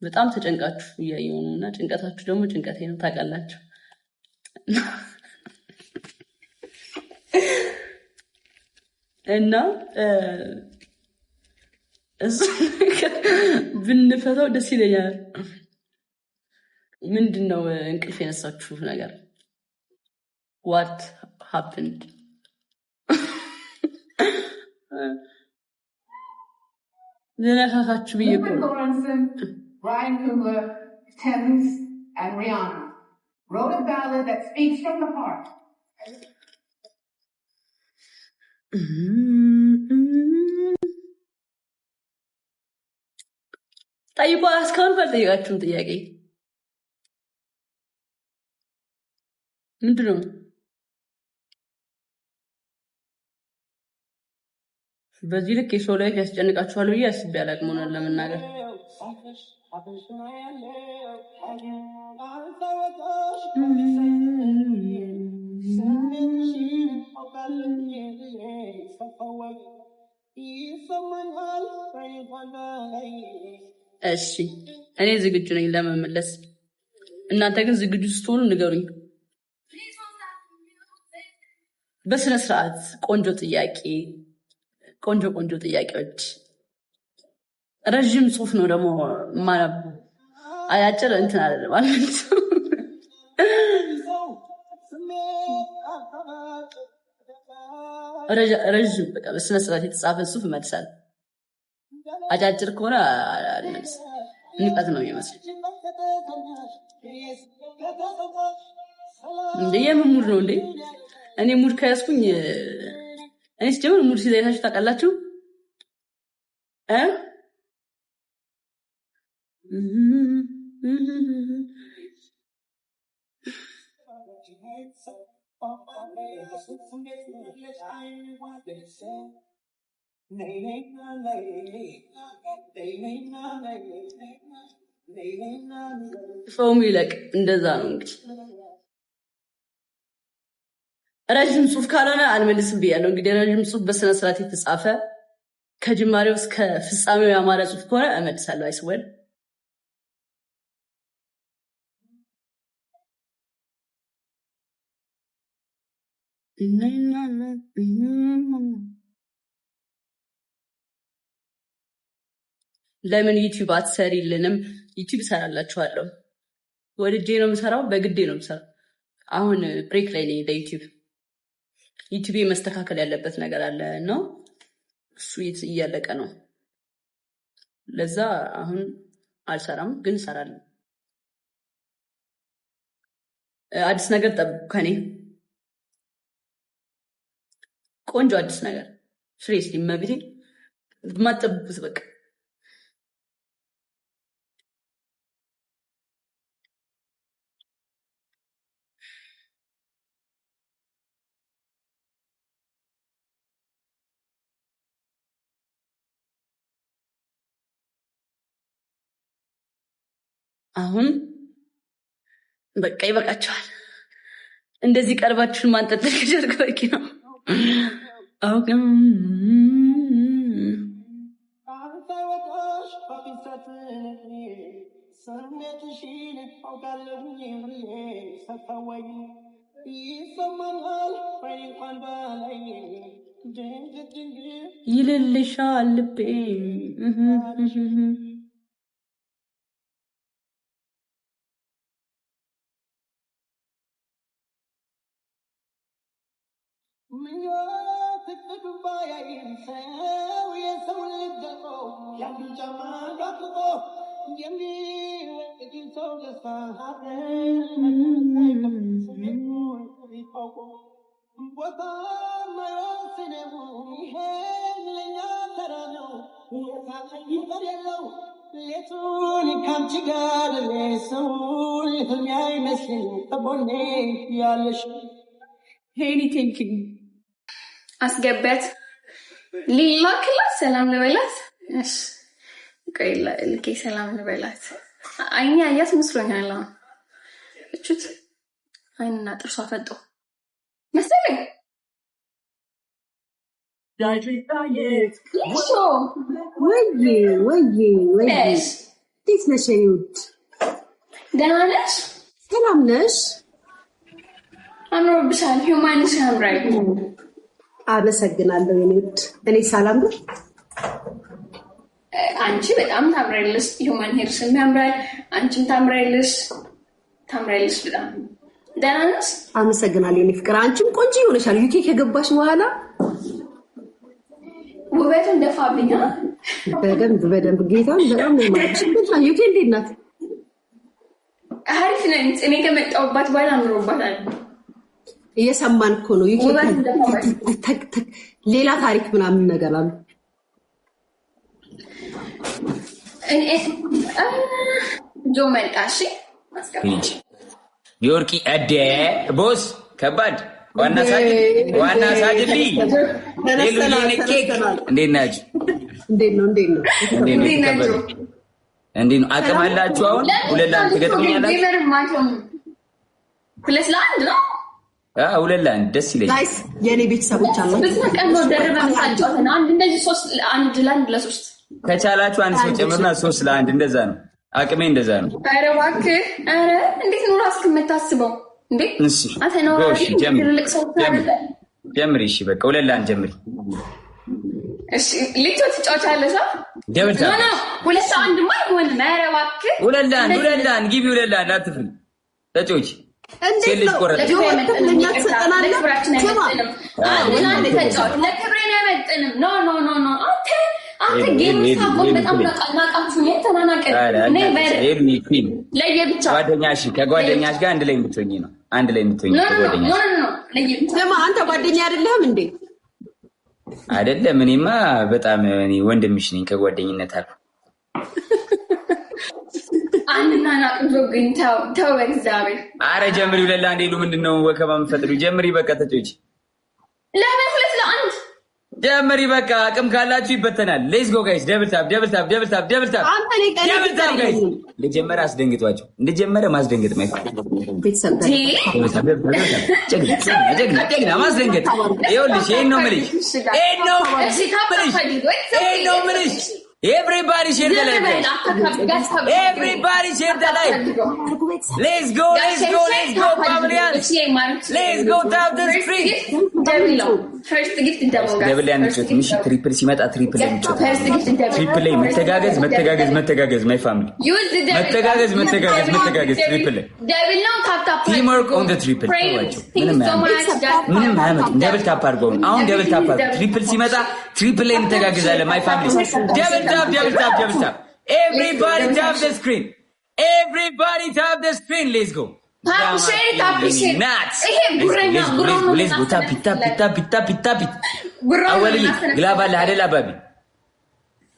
በጣም ተጨንቃችሁ እያየሁ ነው እና ጭንቀታችሁ ደግሞ ጭንቀቴ ነው ታውቃላችሁ። እና እሱ ብንፈታው ደስ ይለኛል። ምንድነው እንቅልፍ የነሳችሁ ነገር? What happened? ለነካካችሁ ብዬ እኮ Ryan Coogler, Thames, and Rihanna wrote a ballad that speaks from the heart. ጠይቋ እስካሁን ባልጠየቃችሁም ጥያቄ ምንድን ነው? በዚህ ልክ የሰው ላይ ያስጨንቃችኋል ብዬ አስቤ አላቅም ሆነን ለመናገር። እሺ እኔ ዝግጁ ነኝ ለመመለስ። እናንተ ግን ዝግጁ ስትሆኑ ንገሩኝ በስነ ስርዓት። ቆንጆ ጥያቄዎች። ረጅም ጽሁፍ ነው ደግሞ ማነው፣ አያጭር እንትን አይደለም ማለት ነው። ረጅም በቃ በስነ ስርዓት የተጻፈ ጽሁፍ እመልሳለሁ። አጫጭር ከሆነ አልመልስም። ንቀት ነው የሚመስለው። እንዴ የምን ሙድ ነው እንዴ? እኔ ሙድ ከያዝኩኝ እኔ ስጀምር ሙድ ሲይዛችሁ ታውቃላችሁ? ሰውም ይለቅ እንደዛ ነው እንግዲህ። ረጅም ጽሁፍ ካልሆነ አልመልስም ብያለሁ። እንግዲህ ረጅም ጽሁፍ በስነ ስርዓት የተጻፈ ከጅማሬው እስከ ፍጻሜው ያማረ ጽሁፍ ከሆነ እመልሳለሁ። አይስወል ለምን ዩቲዩብ አትሰሪልንም? ዩቲዩብ እሰራላችኋለሁ። ወድጄ ነው የምሰራው፣ በግዴ ነው የምሰራው። አሁን ብሬክ ላይ ነኝ ለዩቲዩብ። ዩቲዩብ መስተካከል ያለበት ነገር አለ ነው፣ እሱ እያለቀ ነው። ለዛ አሁን አልሰራም፣ ግን እሰራለሁ። አዲስ ነገር ጠብቁ ከኔ። ቆንጆ አዲስ ነገር ፍሬስ ሊመብቴ ማጠብቁት በቃ አሁን በቃ ይበቃችኋል። እንደዚህ ቀርባችሁን ማንጠጠር ከጀርግ በቂ ነው። አውቅም ይልልሻል ልቤ ሄኒ ቲንኪንግ አስገበት ሌላ ክላስ ሰላም ልበላት። እሺ ቆይ ልኬ ሰላም ልበላት። አይኔ አያት መስሎኛል። እቹት አይንና ጥርሷ ፈጦ መሰለኝ። ወይ እንዴት ነሽ ይውድ? ደህና ነሽ? ሰላም ነሽ? አምሮብሻል። ሂውማንሽ ያምራል። አመሰግናለሁ ይውድ። እኔ ሰላም ነው። አንቺ በጣም ታምራለሽ። ሂውማን ሄርሽም ያምራል። አንቺም ታምራለሽ በጣም። ደህና ነሽ? አመሰግናለሁ የኔ ፍቅር። አንቺም ቆንጆ ይሆነሻል። ዩኬ ከገባሽ በኋላ ውበቱ እንደፋብኛ። በደንብ ጌታን በጣም ነው ማለት ነው። ዩኬ እንዴት ናት? አሪፍ ነች። እኔ ከመጣሁባት በኋላ አምሮባታል። እየሰማን እኮ ነው። ዩኬ ሌላ ታሪክ ምናምን ነገር አለ። ጆ መጣሽ ዮርቂ አደ ቦስ ከባድ ዋና ሳጅሊ ሌሉ የነኬ እንዴት ናችሁ? እንዴት ነው? አቅም አላችሁ? አሁን ሁለት ለአንድ ትገጥሙኛላችሁ? ሁለት ለአንድ ነው። ሁለት ለአንድ ደስ ይለኛል። የኔ ቤተሰቦች አሉ። አንድ እንደዚህ 3-1 ለ3 ከቻላችሁ አንድ ሰው ጨምርና 3-1 እንደዛ ነው። አቅሜ እንደዛ ነው። ኧረ እባክህ! ኧረ እንዴት ነው ራስህን የምታስበው እንዴ? እሺ ጀምሪ። እሺ በቃ 2-1 ጀምሪ። እሺ ልጅ ትጫወቻለሽ? ደብልታ ነው 2-1 ማ ይሆን? ኧረ እባክህ 2-1 ግቢ 2-1 አትፍሪ። ተጫወች እንዴት ነው ለክብሬን አይመጥንም። ኖ አንተ ጌም ሳቆም በጣም ናቃችሁ ነው ተናናቀ ለየብቻ ጓደኛሽ ከጓደኛሽ ጋር አንድ ላይ የምትሆኚ ነው። አንድ ላይ የምትሆኚ ከጓደኛሽ ለማ አንተ ጓደኛ አይደለህም እንዴ? አይደለም። እኔማ በጣም ወንድምሽ ነኝ ከጓደኝነት አልኩ። አንድና ናቅጆ ግን ተው በእግዚአብሔር። አረ ጀምሪ 2-1 ሄዱ። ምንድነው ወከባ የምትፈጥሩ? ጀምሪ በቃ ተጫወች። ለምን 2-1 ጀምሪ በቃ። አቅም ካላችሁ ይበተናል። ሌትስ ጎ ጋይስ። ደብል ታፕ ጋይስ። እንደጀመረ አስደንግጧቸው። እንደጀመረ ማስደንገጥ ጀግና ማስደንገጥ። ይኸውልሽ ይሄን ነው የምልሽ። Everybody share the live. Everybody share the live. Let's go, familians. Let's go tap the screen. ደብል ያንቹት ምሽ ትሪፕል ሲመጣ ትሪፕል ያንቹት ትሪፕል ላይ መተጋገዝ ማይ ፋሚሊ መተጋገዝ ትሪፕል ደብል ነው። ታፕ ቲም ወርክ ኦን ዘ ትሪፕል ምንም አያመጡም። ደብል ታፕ አድርገው አሁን ደብል ታፕ ትሪፕል ሲመጣ ትሪፕል ላይ እንተጋገዛለን ማይ ፋሚሊ ደብል ታፕ everybody tap the screen let's go ታፕ ሼር ይሄ ጉረኛ ታፕ አወል ግላብ አለ አይደል? አባቢ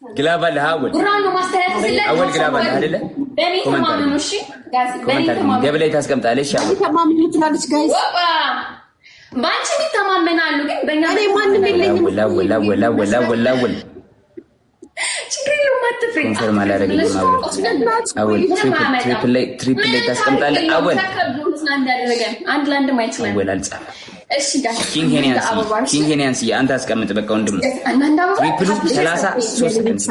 ግላብ አለ አወል ጉራኑ ማስተላለፍ አወል ግላብ አለ አይደል? በኔ ተማመኑ። እሺ ጋዝ በኔ ተማመኑ። ደብል ላይ ታስቀምጣለሽ። ተማመኑ ትላለች ጋይስ። ባንቺ ይተማመናሉ ግን በእኛ እኔ ማንንም የለኝም። ወላ ችግር ነው። ማጥፍሪ ኮንፈርም አላደረገኝም። አወል ትሪፕል ላይ ታስቀምጣለህ። አወል አንድ ላንድ ማይችላል። አወል አልጻፈ። እሺ ጋር ኪንግ ሄኒያንስ አንተ አስቀምጥ በቃ ወንድም። ትሪፕሉ 33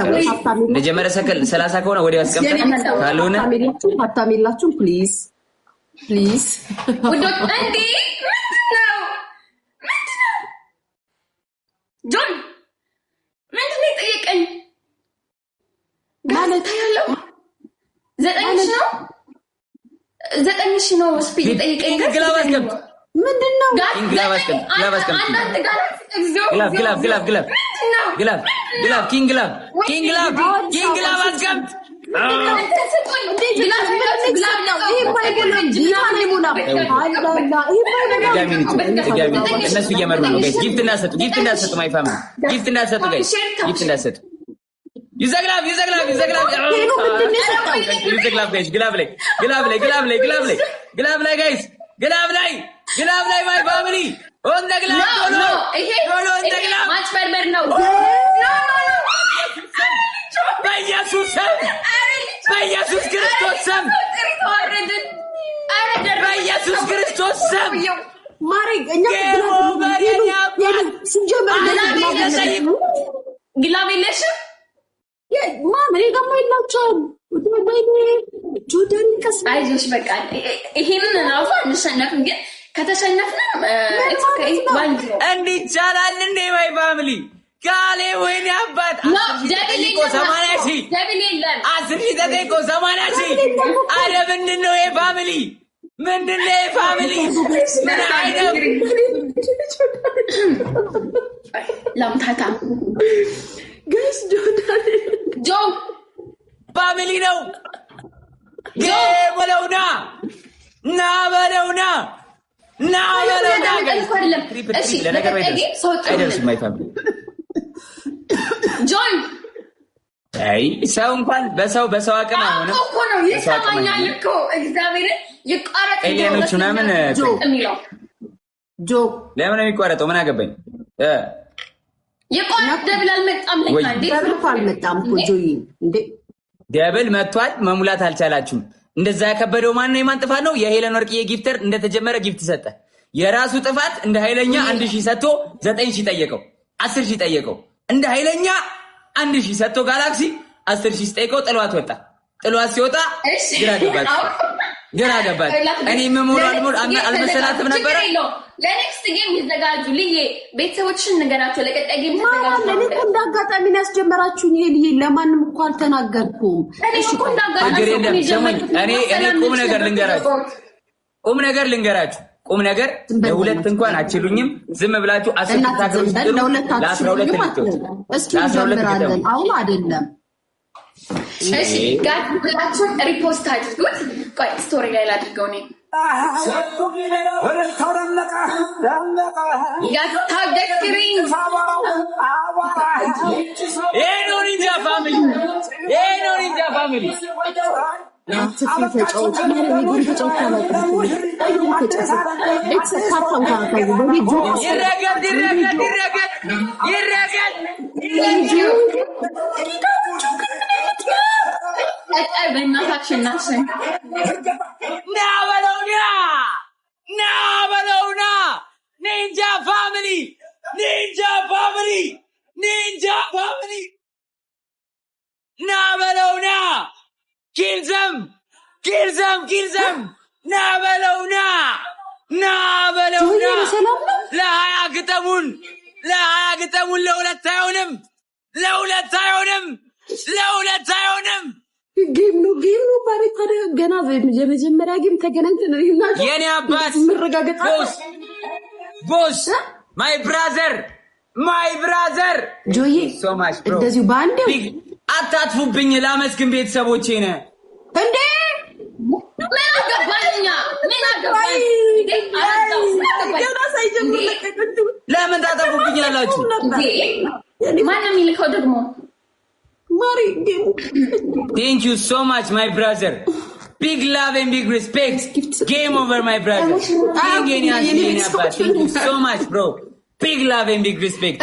ለጀመረ ሰከል 30 ከሆነ ወዲያው አስቀምጥ። ካልሆነ አታሚላችሁ ፕሊዝ ውዶች። እንዴ ምንድነው ጆን ምንድነው የጠየቀኝ? ማለት ያለው 9 ነው ስፒድ ጠይቀኝ። ግላብ አስቀምጥ። ምንድነው ግላብ አስቀምጥ። ኪንግ ግላብ አስቀምጥ። እነሱ እየመሩ ነው ጋይስ። ጊፍት እንዳሰጡ ማይ ፋሚሊ ጊፍት እንዳሰጡ ጋይስ። ጊፍት እንዳሰጡ ይዘግላብ ጋይስ። ግላብ ላይ ማይ ፋሚሊ ኦን ደ ግላብ ማጭበርበር ነው። በኢየሱስ ክርስቶስ ስም ግላብ የለሽም? ማን ጋማ ይላቸዋል ጆዳን ከስ አይዞሽ በቃ ይሄንን ራሱ አንሸነፍም ግን ከተሸነፍንም እንዲህ ይቻላል እንዴ ማይ ፋሚሊ ካሌ ወይኔ አባት 80,000 አረ ምንድነው ይሄ ፋሚሊ ምንድነው ይሄ ፋሚሊ ምን አይነት ላምታታ ጋይስ ጆ ፋሚሊ ነው በለውና ና በለውና እሺ አይደርስም ማይ ፋሚሊ ጆን አይ ሰው እንኳን በሰው አቅም አይሆንም እኮ ነው ይሰማኛል እኮ እግዚአብሔር ይቋረጥ ኤሊያኖች ምናምን ጆ ለምን የሚቋረጠው ምን አገባኝ ይቋረጥ ደብል አልመጣም ለካ እንዴ አልመጣም እኮ ጆይ እንዴ ደብል መጥቷል መሙላት አልቻላችሁም እንደዛ ያከበደው ማን ነው የማን ጥፋት ነው የሄለን ወርቅዬ ጊፍተር እንደተጀመረ ጊፍት ሰጠ የራሱ ጥፋት እንደ ኃይለኛ 1000 ሰጥቶ 9000 ጠየቀው 10000 ጠየቀው እንደ ኃይለኛ 1000 ሰጥቶ ጋላክሲ 10000 ጠይቀው ጥሏት ወጣ ጥሏት ሲወጣ ግራ ገባት እኔ መሞራል አልመሰላትም ነበር ለኔክስት ጌም ይዘጋጁ ልዬ ቤተሰቦችን ነገራቸው ለቀጣይ ጌም ተዘጋጁ ለኔ እንዳጋጣሚ ያስጀመራችሁኝ ይሄ ልዬ ለማንም እኮ አልተናገርኩም እሺ እኔ ቁም ነገር ልንገራችሁ ቁም ነገር ለሁለት እንኳን አችሉኝም ዝም ብላችሁ 10 ታከሩት ለ12 ልትወጡ እስኪ እንጀምራለን አሁን አይደለም እሺ ጋር ሁላችሁም ሪፖስት አድርጉት ቆይ ስቶሪ ላይ ላድርገው ነኝ ኒንጃ ፋሚሊ Kill them! Na balona! ለሀያ ግጠሙን ለሁለት አይሆንም ጌም ነው ማለት ታዲያ ገና የመጀመሪያ ጌም ተገናኝተን የኔ አባት ቦስ ማይ ብራዘር ጆዬ እንደዚሁ በአንድ አታጥፉብኝ ላመስግን ቤተሰቦቼ ነ እንዴ ለምን ታጠፉብኛላችሁ? ማንም ይልከው ደግሞ ማሪ Thank you so much my brother. Big love and big respect. Game over my brother. Thank you so much bro. Big love and big respect.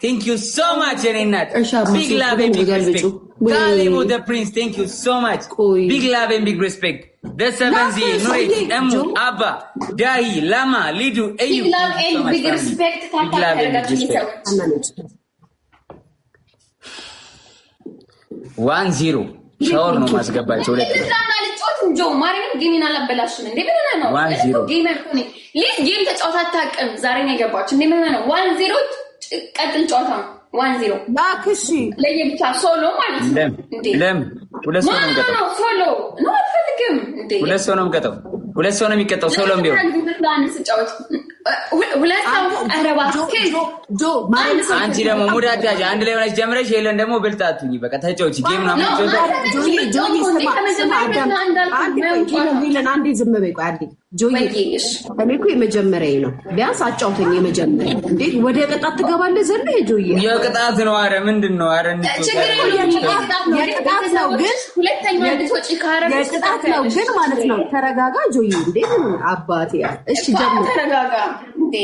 Thank you so much Renat. Big love and big respect. Kalimo the prince, thank you so much. Big love and big respect. The 7Z, Nurit, Emu, Abba, Dahi, Lama, Lidu, Ayu. Big love and big respect. Big love and big respect. 1-0. ሻወር ነው ማስገባቸው ሁለት ጆ ማሪን ጌሚን አላበላሽም እንዴ ምን ነው ጌመር ኮኒ ሊስ ጌም ተጫውታ አታውቅም ዛሬ ነው የገባችሁ እንዴ ምን ነው 1-0 ቀጥል ጨዋታ 1-0 ባክሽ ለየብቻ ሶሎ ማለት ነው እንዴ ለም ሁለት ሰው ነው የሚቀጣው ሶሎ ነው አትፈልግም እንዴ ሁለት ሰው ነው የሚቀጣው ሁለት ሰው ነው የሚቀጣው ሶሎ ቢሆን ሁለት ሰው አረባስከ ጆ ማሪን አንቺ ደግሞ ሙድ አታጅ አንድ ላይ ሆነሽ ጀምረሽ የለን ደግሞ ብልጣቱኝ በቃ ተጫውቺ ጌም ነው አንዴ ዝም በይ ቆይ አንዴ ጆዬ እኔ እኮ የመጀመሪያዬ ነው ቢያንስ አጫውተኝ የመጀመሪያ እንዴ ወደ ቅጣት ትገባለህ ዘለ ጆዬ የቅጣት ነው አረ ምንድነው አረ የቅጣት ነው ግን ሁለተኛ ልትወጪ ካረብ የቅጣት ነው ግን ማለት ነው ተረጋጋ ጆዬ እንዴ አባቴ እሺ ጀምር ተረጋጋ እንዴ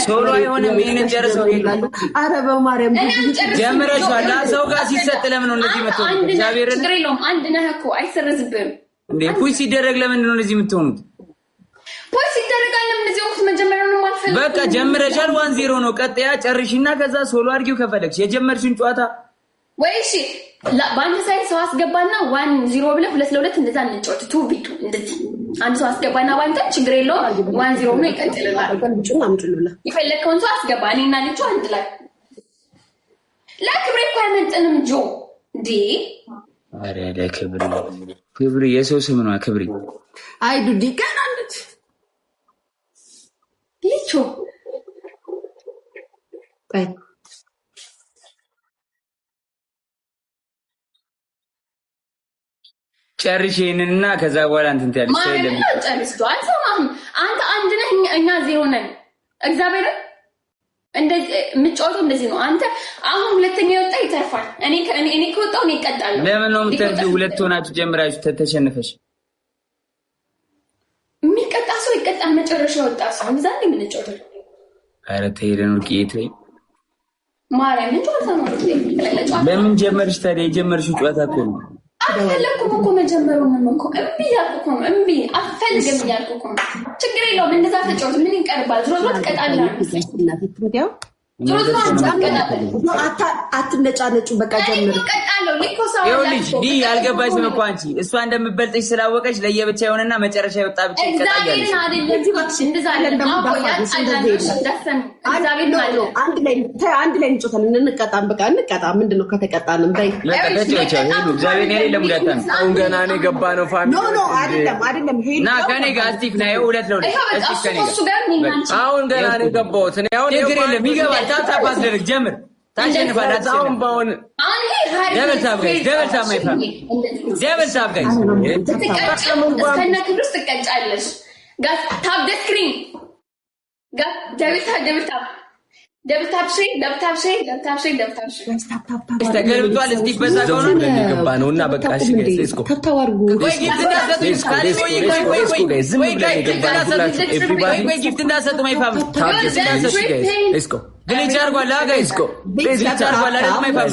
ሶሎ አይሆንም ይሄንን ጨርሰው ይላሉ አረ በማርያም ጀምረሻል ሰው ጋር ሲሰጥ ለምን ነው እንደዚህ መጥቶ እግዚአብሔርን ግሬሎም አንድ ነህ እኮ አይሰረዝብም እንዴ ፑሽ ሲደረግ ለምን ነው እንደዚህ የምትሆኑት ፖሊስ ይደረጋል እንደዚህ ወቅት መጀመሪያ ነው ማለት በቃ ጀምረሻል 1-0 ነው ቀጥያ ጨርሽና ከዛ ሶሎ አድርጊው ከፈለግሽ የጀመርሽን ጨዋታ ወይ እሺ በአንድ ሳይድ ሰው አስገባና 1-0 ብለህ 2-2 እንደዛ እንጫወት። 2v2 እንደዚህ አንድ ሰው አስገባና ባንተ ችግር የለውም 1-0 ብሎ ይቀጥልላል። የፈለከውን ሰው አስገባ። እኔና ልጁ አንድ ላይ ለክብሬ እኮ አይመጥንም ጆ እንዴ። አረ ክብሪ የሰው ስም ነው ክብሪ። አይ ዱዲ ቀናለች ልጁ አይ ጨርሽ ይሄንንና ከዛ በኋላ እንትን ትያለሽ። አንተ አንድ ነህ፣ እኛ 0 ነን። እግዚአብሔር እንደዚህ የምትጫወተው እንደዚህ ነው። አንተ አሁን ሁለተኛ የወጣ ይተርፋል። እኔ ከወጣሁ እኔ እቀጣለሁ። ለምን ነው የምትርጂው? ሁለት ሆናችሁ ጀምራችሁ ተሸነፈሽ። የሚቀጣ ሰው ይቀጣል። መጨረሻ የወጣ ሰው እንደዛ ነው የምንጫወተው። ኧረ ተይ ለኑር ቂት ላይ ማርያምን ጨዋታ ነው። ለምን ጀመርሽ ታዲያ? የጀመርሽው ጨዋታ እኮ ነው። አልፈለኩም እኮ መጀመሩን እኮ እምቢ ያልኩ እኮ ነው። እምቢ አልፈልግም እያልኩ እኮ ነው። ችግር የለውም እንደዛ ተጫወት። ምን ይቀርባል? ዞሮ ዞሮ ትቀጣለህ። አትነጫነጩ። በቃ ጀምር። ይኸውልሽ አልገባሽም እኮ አንቺ እሷ እንደምበልጥሽ ስላወቀች ለየብቻ የሆነና መጨረሻ የወጣ ብቻ ይቀጣል። አንድ ላይ እንጮታለን። እንቀጣም። በቃ እንቀጣም። ምንድን ነው ከተቀጣንም በይ እግዚአብሔር እኔ ለሙዳታ ነው። አሁን ገና ነው የገባ ነው ፋሚሊ። አይደለም ና ከኔ ጋር እስቲክ ነው 2-2 እስቲክ ከኔ ጋር አሁን ገና ነው የገባሁት እኔ። አሁን ችግር የለም ይገባል። ታፕ አስደርግ ጀምር። ታሸንፋለህ። አሁን ባውን ደብል ታፕ ጋይስ፣ ደብል ታፕ ማይፋም ደብል ታፕ ጋይስ። እስከነ ክብር ውስጥ ትቀጫለሽ። ጋር ታፕ ደ ስክሪን ጋር ደብል ታፕ ተገልብጧል። እስቲክ በዛ ከሆነ ገባ ነውና በቃ እሺ ጋይስ ሌትስ ጎ ወይ ጊፍት እንዳሰጡ ማይፋም ግሊች አርጓላ ጋይስ ግሊች አርጓላ ማይፋም